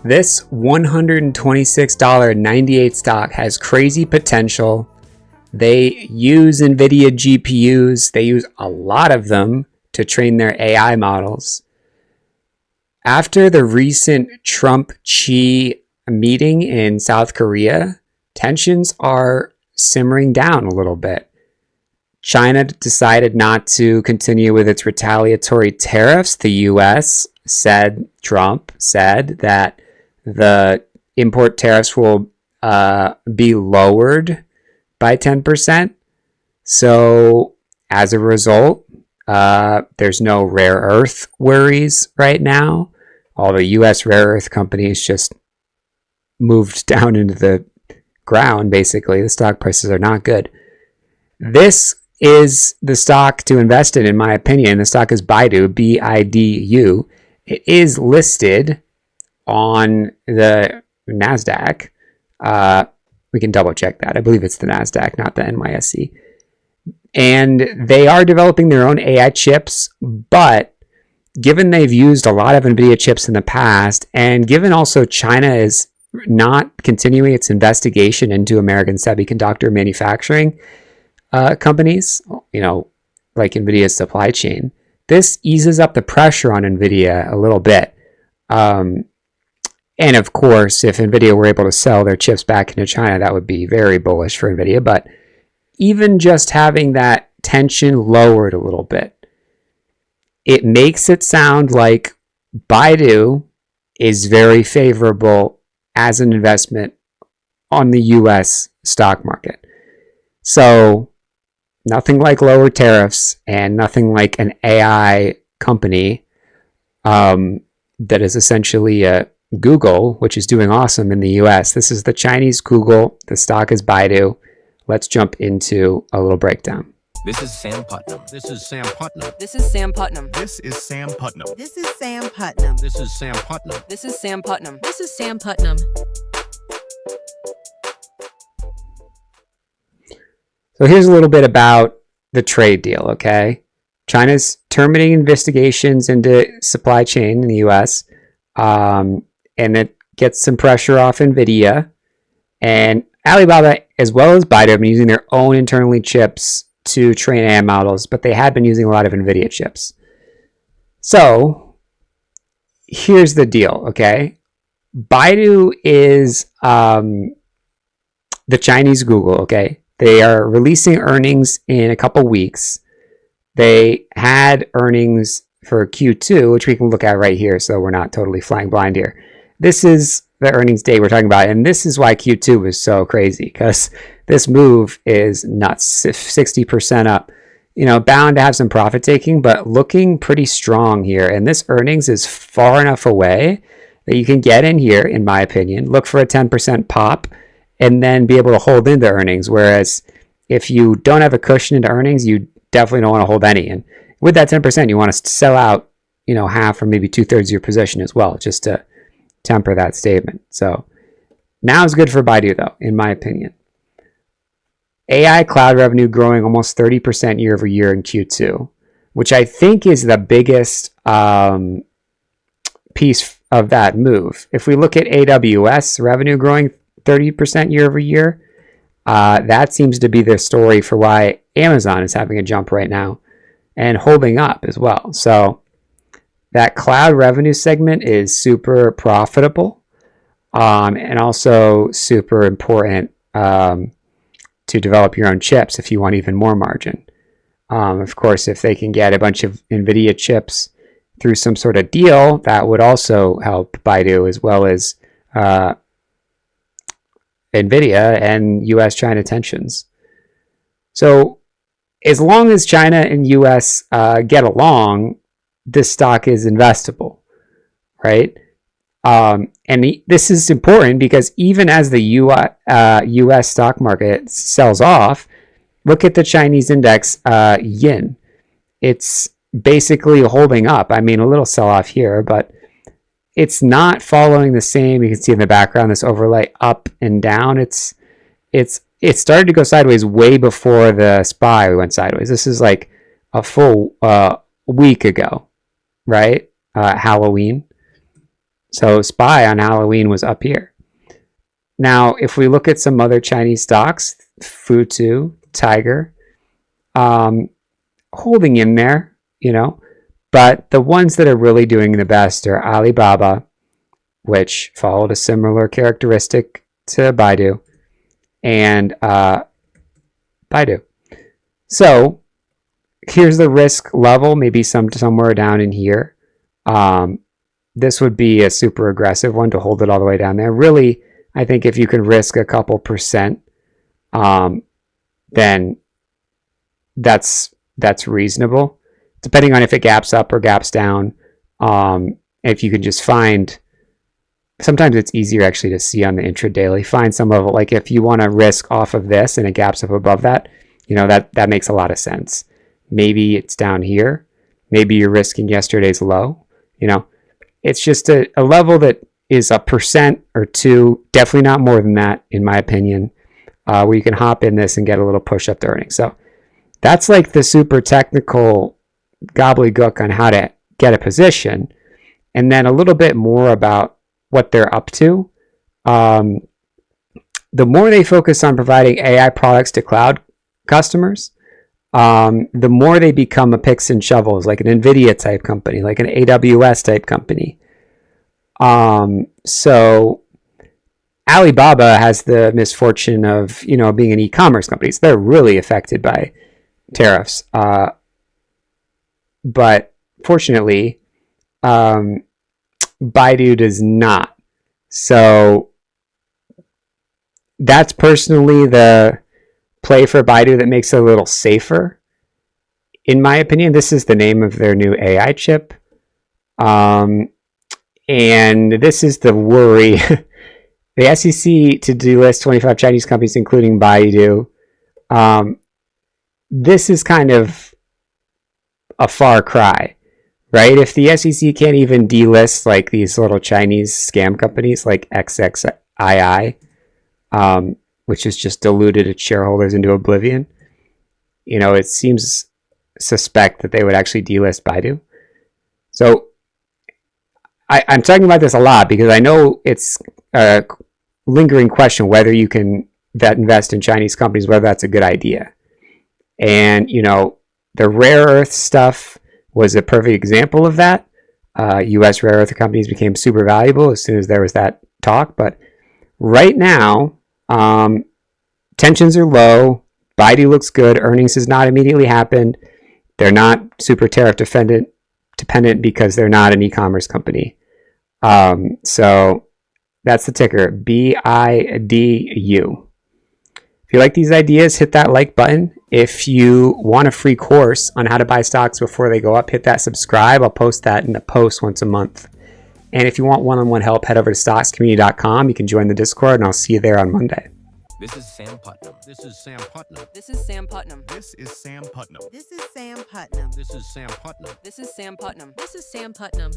This $126.98 stock has crazy potential. They use Nvidia GPUs. They use a lot of them to train their AI models. After the recent Trump-Xi meeting in South Korea, tensions are simmering down a little bit. China decided not to continue with its retaliatory tariffs. The US Trump said that the import tariffs will be lowered by 10%. So as a result, there's no rare earth worries right now. All the US rare earth companies just moved down into the ground, basically. The stock prices are not good. This is the stock to invest in my opinion. The stock is Baidu, BIDU. It is listed on the NASDAQ. We can double check that. I believe it's the NASDAQ, not the NYSE. And they are developing their own AI chips, but given they've used a lot of Nvidia chips in the past, and given also China is not continuing its investigation into American semiconductor manufacturing companies, like Nvidia's supply chain, this eases up the pressure on Nvidia a little bit. And of course, if Nvidia were able to sell their chips back into China, that would be very bullish for Nvidia. But even just having that tension lowered a little bit, it makes it sound like Baidu is very favorable as an investment on the US stock market. So nothing like lower tariffs and nothing like an AI company that is essentially a Google, which is doing awesome in the US. This is the Chinese Google. The stock is Baidu. Let's jump into a little breakdown. This is Sam Putnam. This is Sam Putnam. This is Sam Putnam. This is Sam Putnam. This is Sam Putnam. This is Sam Putnam. This is Sam Putnam. This is Sam Putnam. So here's a little bit about the trade deal, okay? China's terminating investigations into supply chain in the US, and it gets some pressure off Nvidia. And Alibaba, as well as Baidu, have been using their own internally chips to train AI models, but they had been using a lot of Nvidia chips. So here's the deal, okay? Baidu is the Chinese Google, okay? They are releasing earnings in a couple weeks. They had earnings for Q2, which we can look at right here, so we're not totally flying blind here. This is the earnings day we're talking about, and this is why Q2 was so crazy, because this move is nuts, 60% up. Bound to have some profit taking, but looking pretty strong here. And this earnings is far enough away that you can get in here, in my opinion, look for a 10% pop, and then be able to hold into earnings. Whereas if you don't have a cushion into earnings, you definitely don't want to hold any. And with that 10%, you want to sell out, half or maybe 2/3 of your position as well, just to temper that statement. So now is good for Baidu, though, in my opinion. AI cloud revenue growing almost 30% year over year in Q2, which I think is the biggest piece of that move. If we look at AWS revenue growing 30% year over year, that seems to be the story for why Amazon is having a jump right now and holding up as well. So that cloud revenue segment is super profitable and also super important to develop your own chips if you want even more margin. Of course, if they can get a bunch of Nvidia chips through some sort of deal, that would also help Baidu, as well as Nvidia and US-China tensions. So as long as China and US get along, this stock is investable, right? This is important because even as the US stock market sells off, look at the Chinese index, yin. It's basically holding up. I mean, a little sell-off here, but it's not following the same. You can see in the background this overlay up and down. It started to go sideways way before the SPY went sideways. This is like a full week ago, right? Halloween. So SPY on Halloween was up here. Now, if we look at some other Chinese stocks, Futu, Tiger, holding in there, but the ones that are really doing the best are Alibaba, which followed a similar characteristic to Baidu, and Baidu. So here's the risk level, maybe somewhere down in here. This would be a super aggressive one to hold it all the way down there. Really, I think if you can risk a couple percent, then that's reasonable, depending on if it gaps up or gaps down. If you can just find, sometimes it's easier actually to see on the intradaily, find some level, like if you want to risk off of this and it gaps up above that, that makes a lot of sense. Maybe it's down here. Maybe you're risking yesterday's low. It's just a level that is a percent or two, definitely not more than that, in my opinion, where you can hop in this and get a little push up to earnings. So that's like the super technical gobbledygook on how to get a position, and then a little bit more about what they're up to. The more they focus on providing AI products to cloud customers, the more they become a picks and shovels, like an Nvidia type company, like an AWS type company. So Alibaba has the misfortune of, being an e-commerce company. So they're really affected by tariffs. But fortunately, Baidu does not. So that's personally the play for Baidu that makes it a little safer. In my opinion, this is the name of their new AI chip. And this is the worry. The SEC to delist 25 Chinese companies, including Baidu. This is kind of a far cry, right? If the SEC can't even delist like these little Chinese scam companies like XXII, which has just diluted its shareholders into oblivion, it seems suspect that they would actually delist Baidu. So I'm talking about this a lot because I know it's a lingering question whether you can invest in Chinese companies, whether that's a good idea. And, the rare earth stuff was a perfect example of that. U.S. rare earth companies became super valuable as soon as there was that talk. But right now, tensions are low. Baidu looks good. Earnings has not immediately happened. They're not super tariff dependent because they're not an e-commerce company. So that's the ticker, BIDU. If you like these ideas, hit that like button. If you want a free course on how to buy stocks before they go up, hit that subscribe. I'll post that in a post once a month. And if you want one-on-one help, head over to stockscommunity.com. You can join the Discord, and I'll see you there on Monday. This is Sam Putnam. This is Sam Putnam. This is Sam Putnam. This is Sam Putnam. This is Sam Putnam. This is Sam Putnam. This is Sam Putnam. This is Sam Putnam.